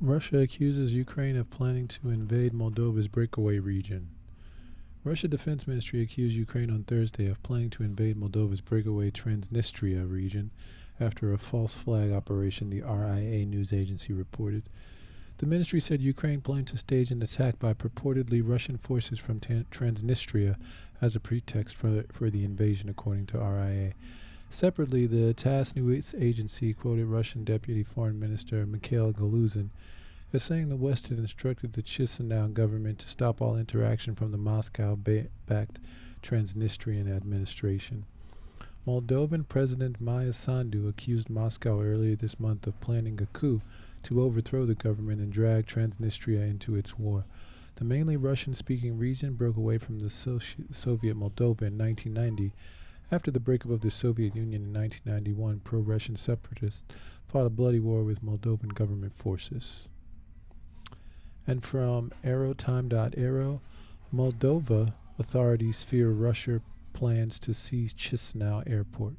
Russia accuses Ukraine of planning to invade Moldova's breakaway region. Russia Defense Ministry accused Ukraine on Thursday of planning to invade Moldova's breakaway Transnistria region after a false flag operation, the RIA news agency reported. The ministry said Ukraine planned to stage an attack by purportedly Russian forces from Transnistria as a pretext for the invasion, according to RIA. Separately, the TASS news agency quoted Russian Deputy Foreign Minister Mikhail Galuzin as saying the West had instructed the Chisinau government to stop all interaction from the Moscow-backed Transnistrian administration. Moldovan President Maya Sandu accused Moscow earlier this month of planning a coup to overthrow the government and drag Transnistria into its war. The mainly Russian-speaking region broke away from the Soviet Moldova in 1990. After the breakup of the Soviet Union in 1991, pro-Russian separatists fought a bloody war with Moldovan government forces. And from Aerotime.aero, Moldova authorities fear Russia plans to seize Chisinau airport.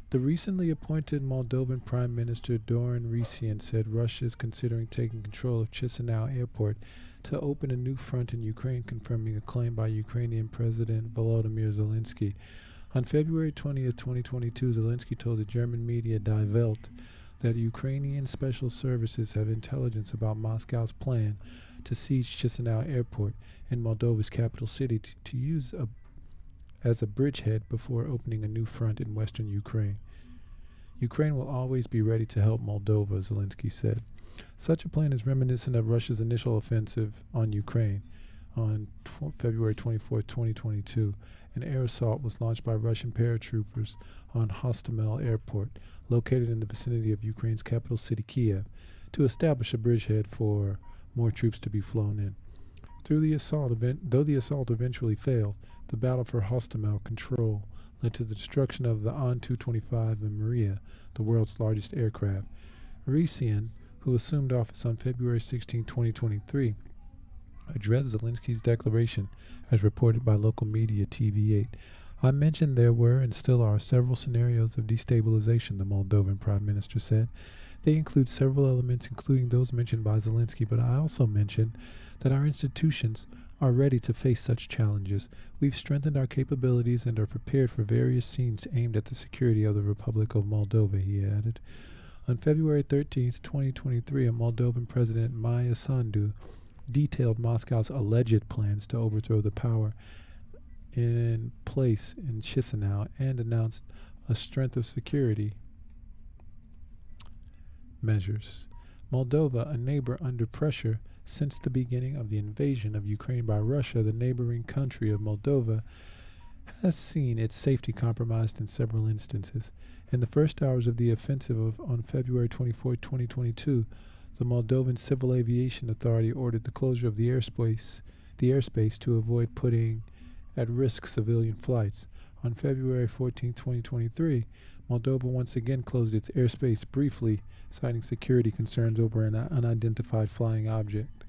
The recently appointed Moldovan Prime Minister Dorin Risian said Russia is considering taking control of Chisinau airport to open a new front in Ukraine, confirming a claim by Ukrainian President Volodymyr Zelensky. On February 20th, 2022, Zelensky told the German media Die Welt that Ukrainian special services have intelligence about Moscow's plan to seize Chisinau airport in Moldova's capital city to use as a bridgehead before opening a new front in western Ukraine. Ukraine will always be ready to help Moldova, Zelensky said. Such a plan is reminiscent of Russia's initial offensive on Ukraine. On February 24, 2022, an air assault was launched by Russian paratroopers on Hostomel Airport, located in the vicinity of Ukraine's capital city, Kiev, to establish a bridgehead for more troops to be flown in. Though the assault eventually failed, the battle for Hostomel control led to the destruction of the An-225 and Maria, the world's largest aircraft. Risian, who assumed office on February 16, 2023, addressed Zelensky's declaration as reported by local media TV8. I mentioned there were and still are several scenarios of destabilization, the Moldovan Prime Minister said. They include several elements, including those mentioned by Zelensky, but I also mentioned that our institutions are ready to face such challenges. We've strengthened our capabilities and are prepared for various scenes aimed at the security of the Republic of Moldova, he added. On February 13, 2023, a Moldovan President Maya Sandu detailed Moscow's alleged plans to overthrow the power in place in Chisinau and announced a strength of security measures. Moldova, a neighbor under pressure since the beginning of the invasion of Ukraine by Russia, the neighboring country of Moldova has seen its safety compromised in several instances. In the first hours of the offensive on February 24, 2022, the Moldovan Civil Aviation Authority ordered the closure of the airspace to avoid putting at risk civilian flights. On February 14, 2023, Moldova once again closed its airspace briefly, citing security concerns over an unidentified flying object.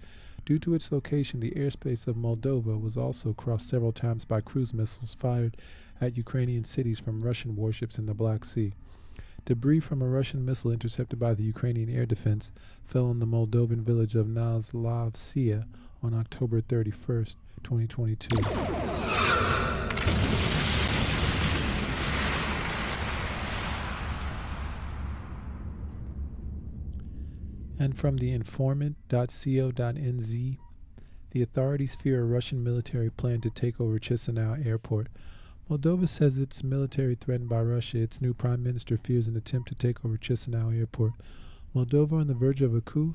Due to its location, the airspace of Moldova was also crossed several times by cruise missiles fired at Ukrainian cities from Russian warships in the Black Sea. Debris from a Russian missile intercepted by the Ukrainian air defense fell on the Moldovan village of Nazlavsia on October 31st, 2022. And from the informant.co.nz, the authorities fear a Russian military plan to take over Chisinau airport. Moldova says its military threatened by Russia. Its new prime minister fears an attempt to take over Chisinau airport. Moldova on the verge of a coup?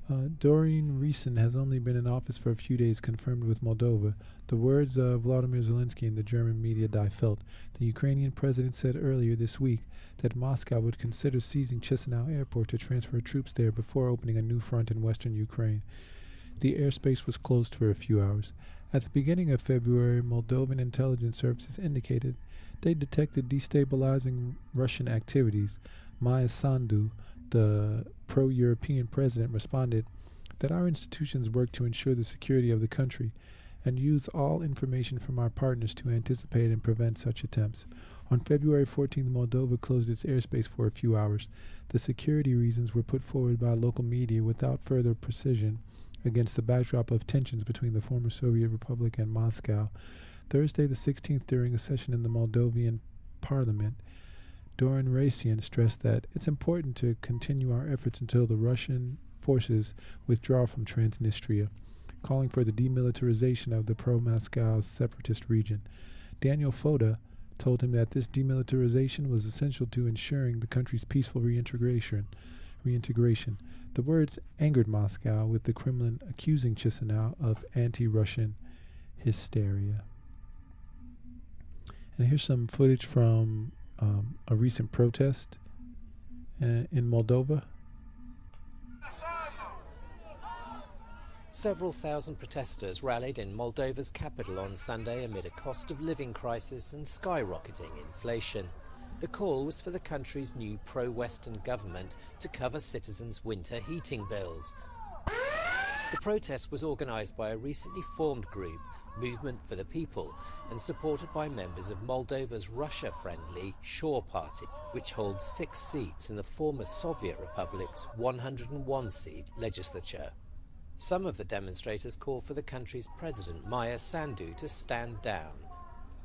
Dorin Risian has only been in office for a few days, confirmed with Moldova. The words of Volodymyr Zelensky in the German media Die Welt. The Ukrainian president said earlier this week that Moscow would consider seizing Chisinau airport to transfer troops there before opening a new front in western Ukraine. The airspace was closed for a few hours. At the beginning of February, Moldovan intelligence services indicated they detected destabilizing Russian activities. Maya Sandu, the pro-European president, responded that our institutions work to ensure the security of the country and use all information from our partners to anticipate and prevent such attempts. On February 14th, Moldova closed its airspace for a few hours. The security reasons were put forward by local media without further precision against the backdrop of tensions between the former Soviet Republic and Moscow. Thursday the 16th, during a session in the Moldovan parliament, Dune stressed that it's important to continue our efforts until the Russian forces withdraw from Transnistria, calling for the demilitarization of the pro-Moscow separatist region. Daniel Foda told him that this demilitarization was essential to ensuring the country's peaceful reintegration. The words angered Moscow, with the Kremlin accusing Chisinau of anti-Russian hysteria. And here's some footage from a recent protest in Moldova. Several thousand protesters rallied in Moldova's capital on Sunday amid a cost of living crisis and skyrocketing inflation. The call was for the country's new pro-Western government to cover citizens' winter heating bills. The protest was organised by a recently formed group, Movement for the People, and supported by members of Moldova's Russia-friendly Shore Party, which holds 6 seats in the former Soviet Republic's 101-seat legislature. Some of the demonstrators called for the country's president, Maia Sandu, to stand down.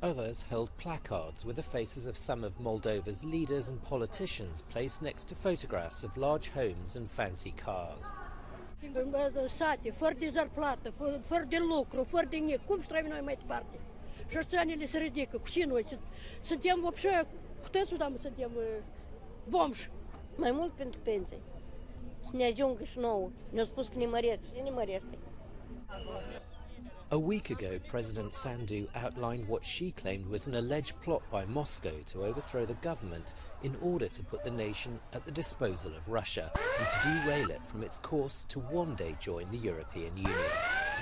Others held placards with the faces of some of Moldova's leaders and politicians placed next to photographs of large homes and fancy cars. Sate, fără de zarplată, fără de lucru, fără de nic, cum să trăim noi mai departe? Șorțanele se ridică, cu și noi, suntem vopșă, cu tățul, dar suntem bomși. Mai mult pentru pensie. Să ne ajungă și nouă. Ne-au spus că ne mărește, și ne mărește. A week ago, President Sandu outlined what she claimed was an alleged plot by Moscow to overthrow the government in order to put the nation at the disposal of Russia and to derail it from its course to one day join the European Union.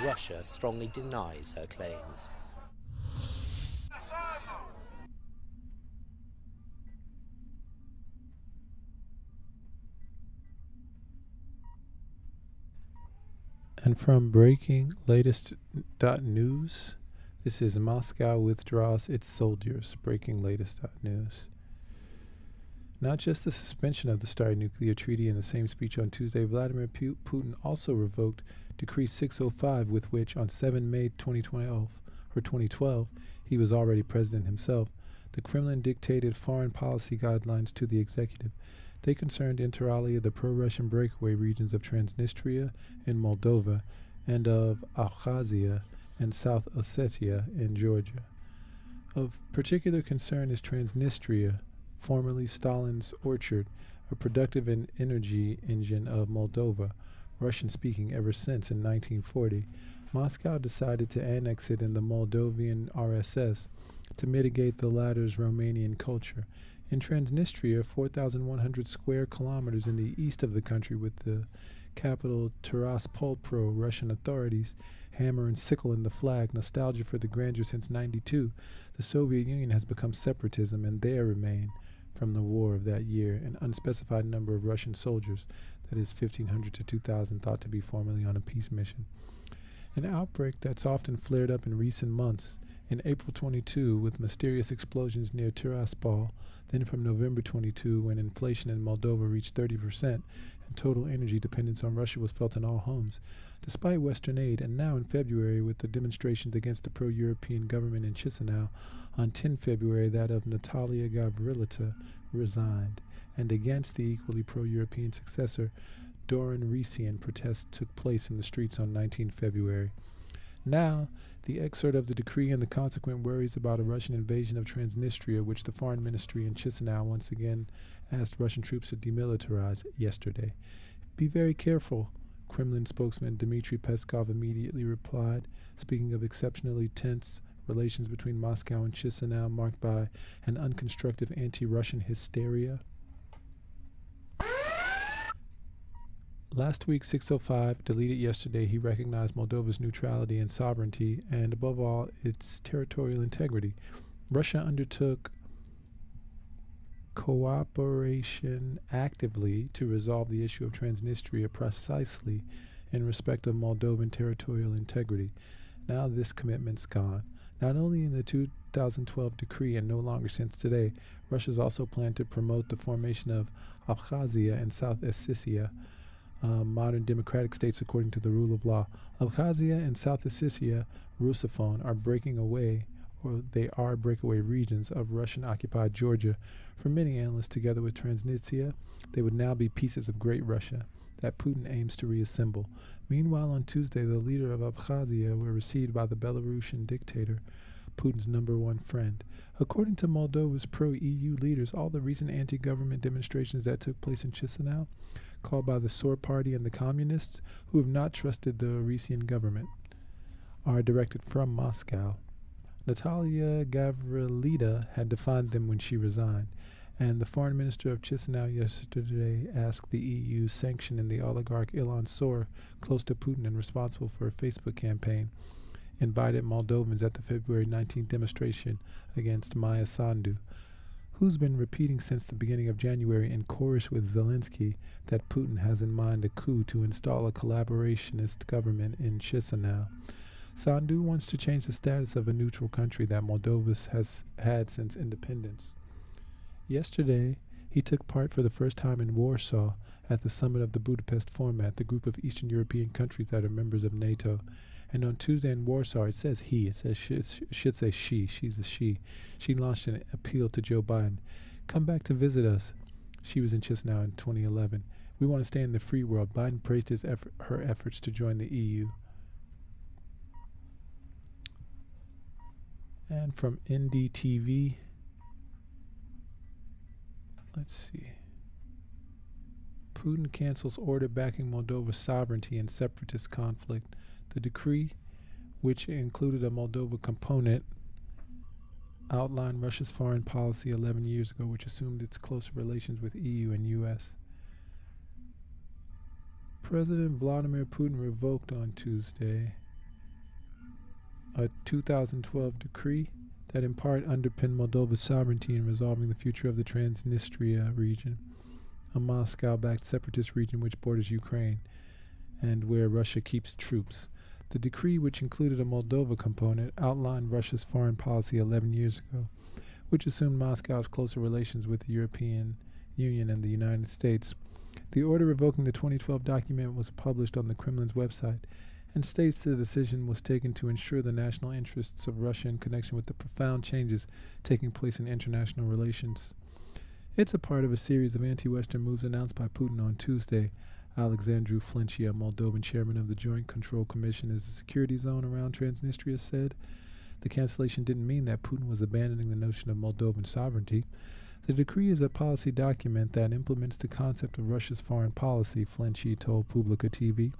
Russia strongly denies her claims. And from breaking latest.news, this is Moscow withdraws its soldiers. Breaking latest.news. Not just the suspension of the START nuclear treaty. In the same speech on Tuesday, Vladimir Putin also revoked Decree 605, with which on 7 May 2012, he was already president himself. The Kremlin dictated foreign policy guidelines to the executive. They concerned inter alia the pro-Russian breakaway regions of Transnistria in Moldova and of Abkhazia and South Ossetia in Georgia. Of particular concern is Transnistria, formerly Stalin's orchard, a productive and energy engine of Moldova, Russian-speaking ever since in 1940. Moscow decided to annex it in the Moldovan RSS to mitigate the latter's Romanian culture. In Transnistria, 4,100 square kilometers in the east of the country, with the capital Tiraspol, pro-Russian authorities hammer and sickle in the flag, nostalgia for the grandeur since '92, the Soviet Union has become separatism, and there remain, from the war of that year, an unspecified number of Russian soldiers, that is 1,500 to 2,000, thought to be formerly on a peace mission. An outbreak that's often flared up in recent months. In April 22, with mysterious explosions near Tiraspol, then from November 22, when inflation in Moldova reached 30% and total energy dependence on Russia was felt in all homes. Despite Western aid, and now in February with the demonstrations against the pro-European government in Chisinau, on 10 February that of Natalia Gavrilita resigned, and against the equally pro-European successor, Doran Resian, protests took place in the streets on 19 February. Now, the excerpt of the decree and the consequent worries about a Russian invasion of Transnistria, which the foreign ministry in Chisinau once again asked Russian troops to demilitarize yesterday. Be very careful, Kremlin spokesman Dmitry Peskov immediately replied, speaking of exceptionally tense relations between Moscow and Chisinau marked by an unconstructive anti-Russian hysteria. Last week, 605 deleted yesterday, he recognized Moldova's neutrality and sovereignty, and above all, its territorial integrity. Russia undertook cooperation actively to resolve the issue of Transnistria precisely in respect of Moldovan territorial integrity. Now this commitment's gone. Not only in the 2012 decree and no longer since today, Russia's also planned to promote the formation of Abkhazia and South Ossetia, modern democratic states according to the rule of law. Abkhazia and South Ossetia, Russophone, are breaking away, or they are breakaway regions of Russian-occupied Georgia. For many analysts, together with Transnistria, they would now be pieces of Great Russia that Putin aims to reassemble. Meanwhile, on Tuesday, the leader of Abkhazia were received by the Belarusian dictator, Putin's number one friend. According to Moldova's pro-EU leaders, all the recent anti-government demonstrations that took place in Chisinau, called by the SOR party and the communists, who have not trusted the Orisian government, are directed from Moscow. Natalia Gavrilida had defined them when she resigned, and the foreign minister of Chisinau yesterday asked the EU sanctioning the oligarch Ilan Sor, close to Putin and responsible for a Facebook campaign, invited Moldovans at the February 19th demonstration against Maya Sandu, who's been repeating since the beginning of January in chorus with Zelensky that Putin has in mind a coup to install a collaborationist government in Chisinau. Sandu wants to change the status of a neutral country that Moldova has had since independence. Yesterday, he took part for the first time in Warsaw at the summit of the Budapest Format, the group of Eastern European countries that are members of NATO. And on Tuesday in Warsaw, it says he, it says should say she, she's a she. She launched an appeal to Joe Biden. Come back to visit us. She was in Chisinau in 2011. We want to stay in the free world. Biden praised her efforts to join the EU. And from NDTV, let's see. Putin cancels order backing Moldova's sovereignty in separatist conflict. The decree, which included a Moldova component, outlined Russia's foreign policy 11 years ago, which assumed its closer relations with EU and US. President Vladimir Putin revoked on Tuesday a 2012 decree that in part underpinned Moldova's sovereignty in resolving the future of the Transnistria region, a Moscow-backed separatist region which borders Ukraine and where Russia keeps troops. The decree, which included a Moldova component, outlined Russia's foreign policy 11 years ago, which assumed Moscow's closer relations with the European Union and the United States. The order revoking the 2012 document was published on the Kremlin's website and states the decision was taken to ensure the national interests of Russia in connection with the profound changes taking place in international relations. It's a part of a series of anti-Western moves announced by Putin on Tuesday. Alexandru Flencia, Moldovan chairman of the Joint Control Commission as the security zone around Transnistria, said the cancellation didn't mean that Putin was abandoning the notion of Moldovan sovereignty. The decree is a policy document that implements the concept of Russia's foreign policy, Flencia told Publica TV.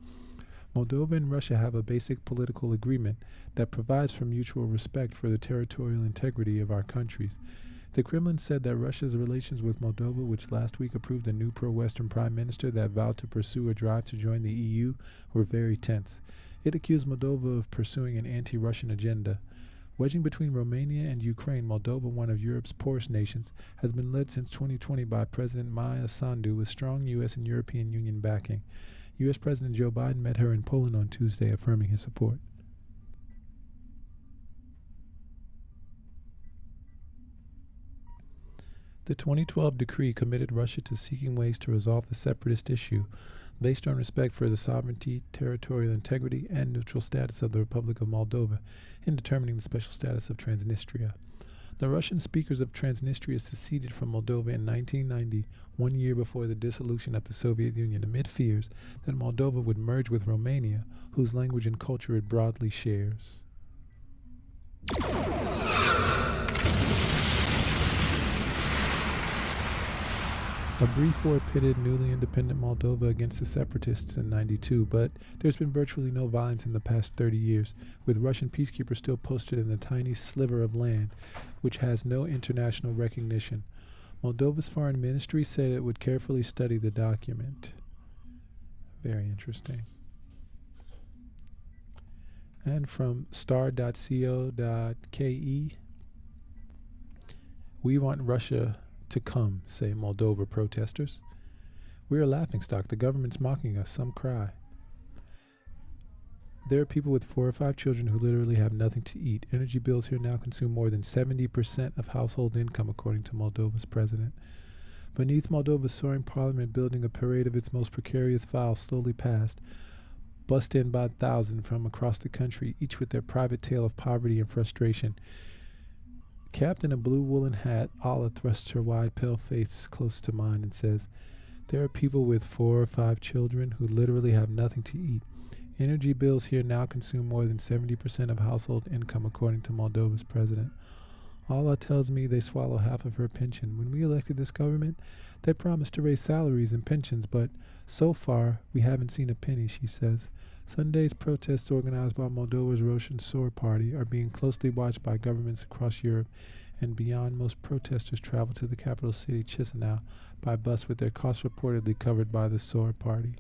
Moldova and Russia have a basic political agreement that provides for mutual respect for the territorial integrity of our countries. The Kremlin said that Russia's relations with Moldova, which last week approved a new pro-Western prime minister that vowed to pursue a drive to join the EU, were very tense. It accused Moldova of pursuing an anti-Russian agenda. Wedging between Romania and Ukraine, Moldova, one of Europe's poorest nations, has been led since 2020 by President Maya Sandu with strong U.S. and European Union backing. U.S. President Joe Biden met her in Poland on Tuesday, affirming his support. The 2012 decree committed Russia to seeking ways to resolve the separatist issue based on respect for the sovereignty, territorial integrity, and neutral status of the Republic of Moldova in determining the special status of Transnistria. The Russian speakers of Transnistria seceded from Moldova in 1990, 1 year before the dissolution of the Soviet Union, amid fears that Moldova would merge with Romania, whose language and culture it broadly shares. A brief war pitted newly independent Moldova against the separatists in '92, but there's been virtually no violence in the past 30 years, with Russian peacekeepers still posted in the tiny sliver of land, which has no international recognition. Moldova's foreign ministry said it would carefully study the document. Very interesting. And from star.co.ke, we want Russia to come, say Moldova protesters. We're a laughingstock. The government's mocking us. Some cry. There are people with 4 or 5 children who literally have nothing to eat. Energy bills here now consume more than 70% of household income, according to Moldova's president. Beneath Moldova's soaring parliament building, a parade of its most precarious files slowly passed, bussed in by thousands from across the country, each with their private tale of poverty and frustration. Capped in a blue woolen hat, Alla thrusts her wide, pale face close to mine and says, "There are people with 4 or 5 children who literally have nothing to eat. Energy bills here now consume more than 70% of household income, according to Moldova's president. Allah tells me they swallow half of her pension. When we elected this government, they promised to raise salaries and pensions, but so far we haven't seen a penny," she says. Sunday's protests organized by Moldova's Roshan Sor party are being closely watched by governments across Europe and beyond. Most protesters travel to the capital city, Chisinau, by bus, with their costs reportedly covered by the Sor party.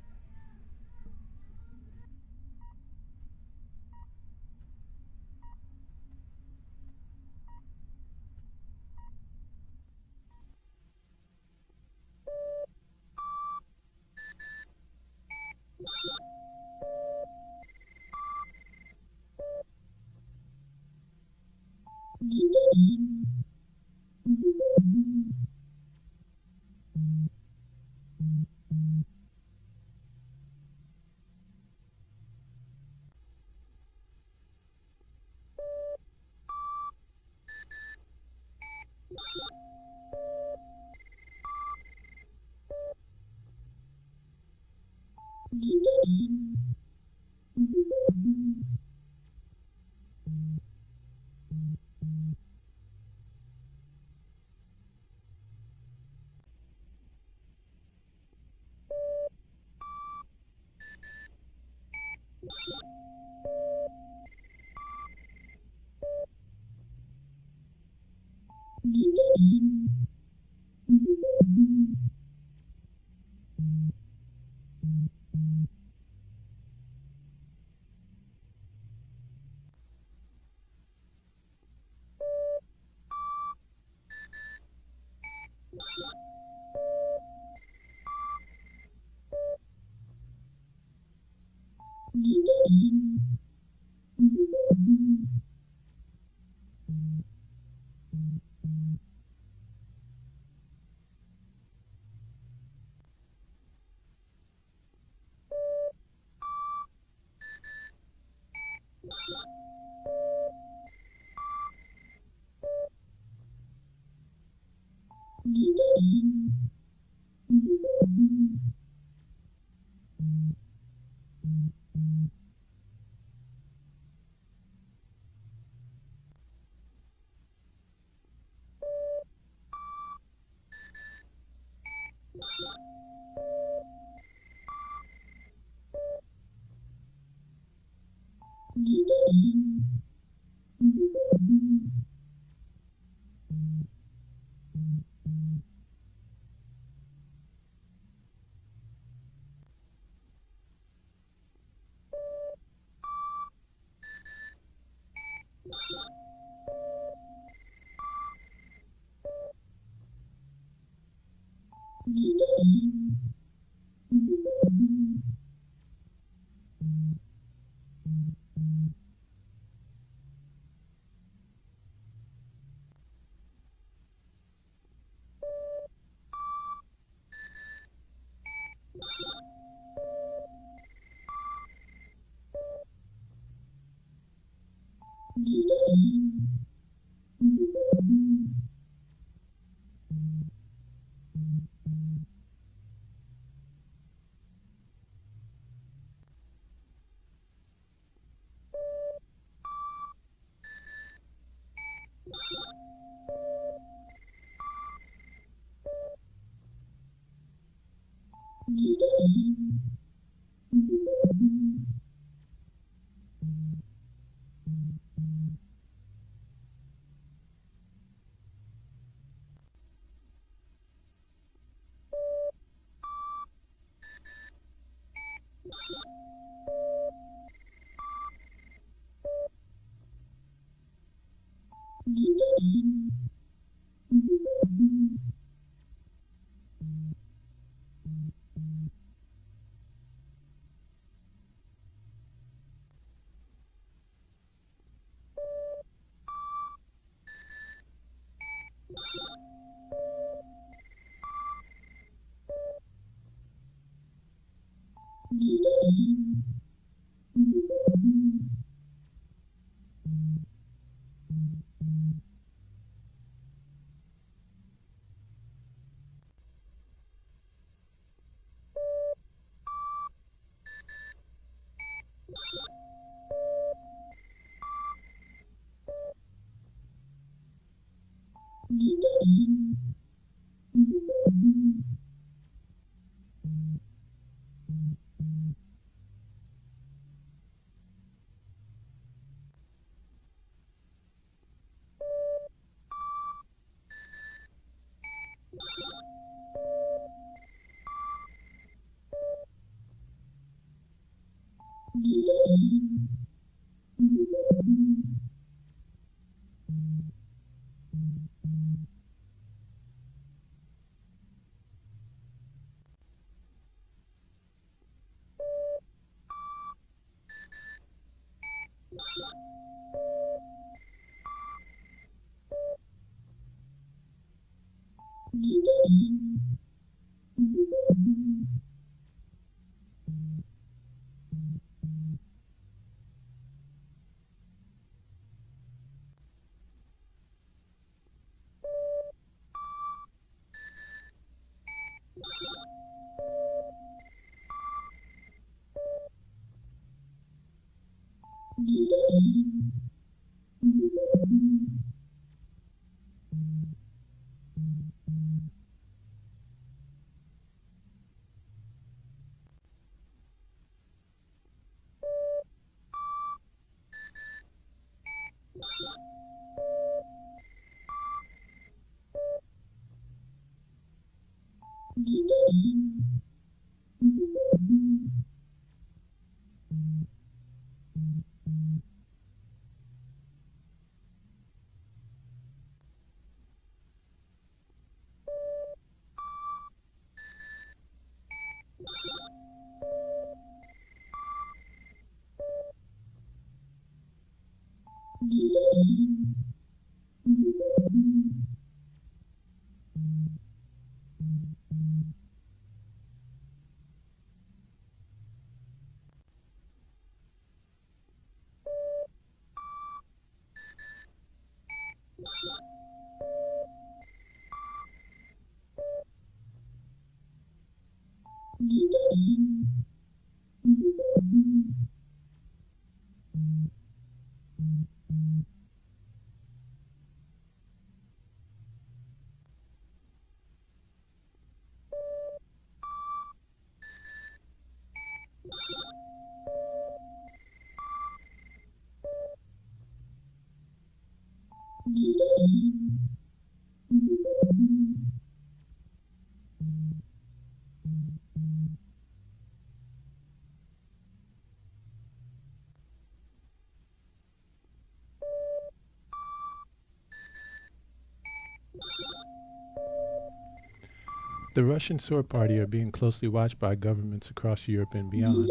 The Russian Sword Party are being closely watched by governments across Europe and beyond.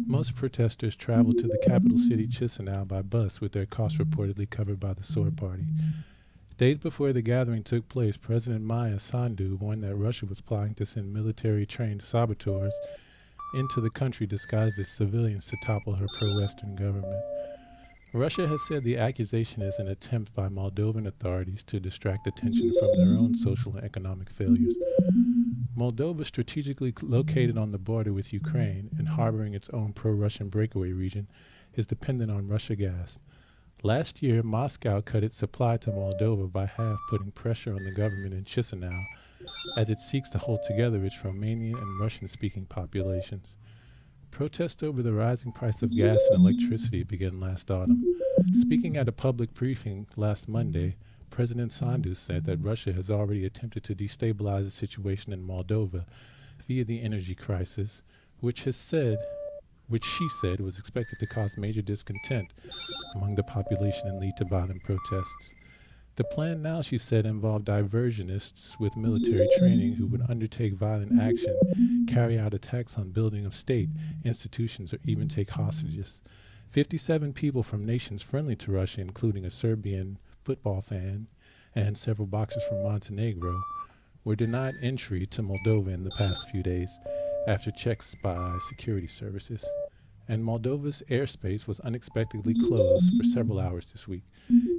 Most protesters traveled to the capital city Chisinau by bus, with their costs reportedly covered by the Sword Party. Days before the gathering took place, President Maya Sandu warned that Russia was plotting to send military-trained saboteurs into the country disguised as civilians to topple her pro-Western government. Russia has said the accusation is an attempt by Moldovan authorities to distract attention from their own social and economic failures. Moldova, strategically located on the border with Ukraine and harboring its own pro-Russian breakaway region, is dependent on Russia gas. Last year, Moscow cut its supply to Moldova by half, putting pressure on the government in Chisinau as it seeks to hold together its Romanian and Russian-speaking populations. Protests over the rising price of gas and electricity began last autumn. Speaking at a public briefing last Monday, President Sandu said that Russia has already attempted to destabilize the situation in Moldova via the energy crisis, which she said was expected to cause major discontent among the population and lead to violent protests. The plan now, she said, involved diversionists with military training who would undertake violent action, carry out attacks on buildings of state, institutions, or even take hostages. 57 people from nations friendly to Russia, including a Serbian football fan and several boxers from Montenegro, were denied entry to Moldova in the past few days. after checks by security services, and Moldova's airspace was unexpectedly closed for several hours this week.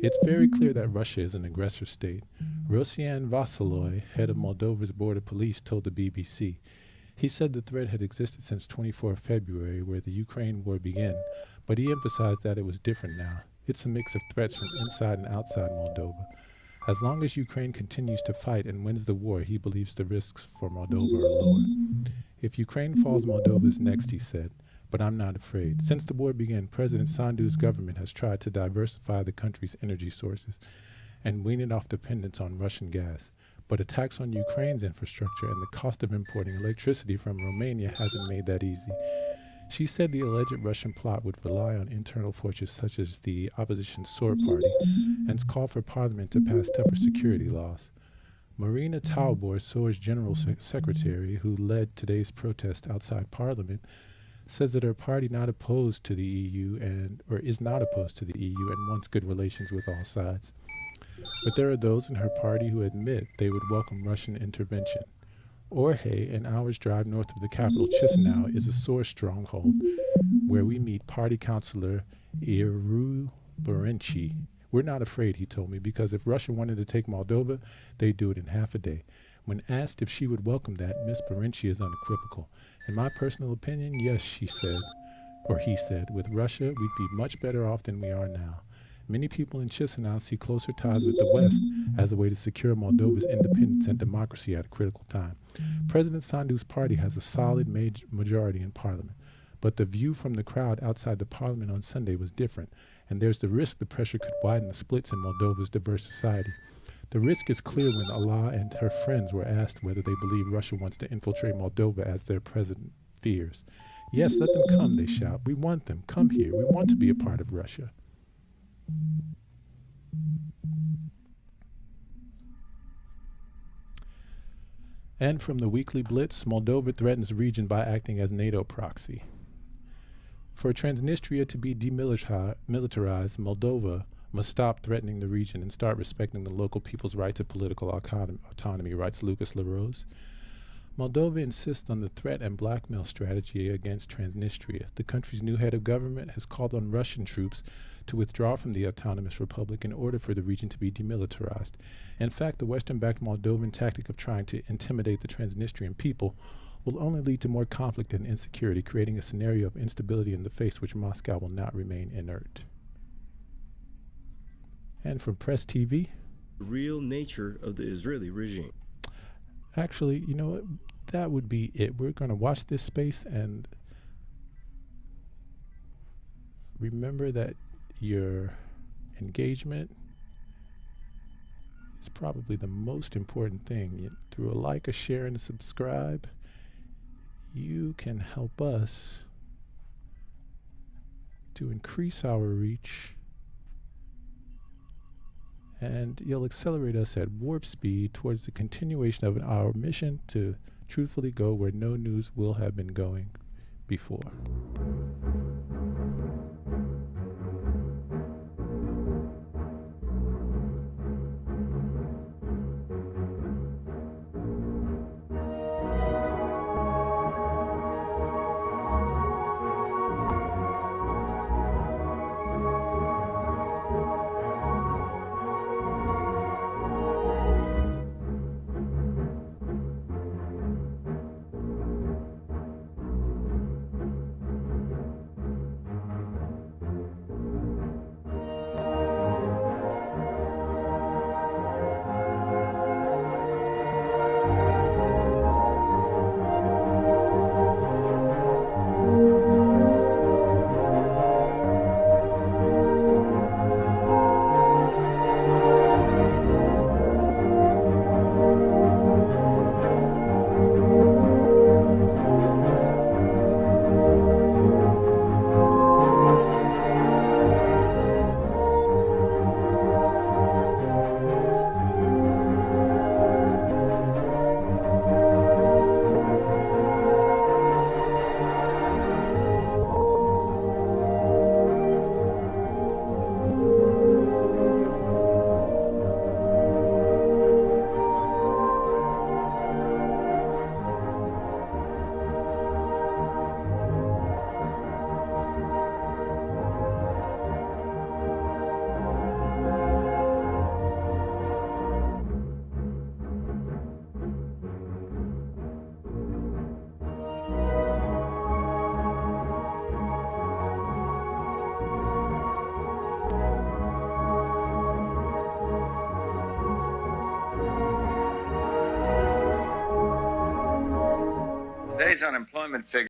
It's very clear that Russia is an aggressor state. Rosian Vasiloy, head of Moldova's border police, told the BBC. He said the threat had existed since 24 February, where the Ukraine war began, but he emphasized that it was different now. It's a mix of threats from inside and outside Moldova. As long as Ukraine continues to fight and wins the war, he believes the risks for Moldova are lower. If Ukraine falls, Moldova is next, he said. But I'm not afraid. Since the war began, President Sandu's government has tried to diversify the country's energy sources and wean it off dependence on Russian gas. But attacks on Ukraine's infrastructure and the cost of importing electricity from Romania hasn't made that easy. She said the alleged Russian plot would rely on internal forces such as the opposition SOR party and called for parliament to pass tougher security laws. Marina Taubor, SOR's general secretary, who led today's protest outside parliament, says that her party is not opposed to the EU and wants good relations with all sides. But there are those in her party who admit they would welcome Russian intervention. Orhe, an hour's drive north of the capital Chisinau, is a SOR stronghold where we meet party councillor Iru Berenci. We're not afraid, he told me, because if Russia wanted to take Moldova, they'd do it in half a day. When asked if she would welcome that, Miss Berenci is unequivocal. In my personal opinion, yes, he said. With Russia, we'd be much better off than we are now. Many people in Chisinau see closer ties with the West as a way to secure Moldova's independence and democracy at a critical time. President Sandu's party has a solid majority in parliament, but the view from the crowd outside the parliament on Sunday was different, and there's the risk the pressure could widen the splits in Moldova's diverse society. The risk is clear when Allah and her friends were asked whether they believe Russia wants to infiltrate Moldova as their president fears. Yes, let them come, they shout. We want them. Come here. We want to be a part of Russia. And from the Weekly Blitz, Moldova threatens the region by acting as NATO proxy. For Transnistria to be demilitarized, Moldova must stop threatening the region and start respecting the local people's right to political autonomy, writes Lucas LaRose. Moldova insists on the threat and blackmail strategy against Transnistria. The country's new head of government has called on Russian troops to withdraw from the autonomous republic in order for the region to be demilitarized. In fact, the Western-backed Moldovan tactic of trying to intimidate the Transnistrian people will only lead to more conflict and insecurity, creating a scenario of instability in the face which Moscow will not remain inert. And from Press TV, the real nature of the Israeli regime. Actually, you know what? That would be it. We're going to watch this space and remember that your engagement is probably the most important thing. Through a like, a share, and a subscribe, you can help us to increase our reach, and you'll accelerate us at warp speed towards the continuation of our mission to truthfully go where no news will have been going before. today's unemployment figure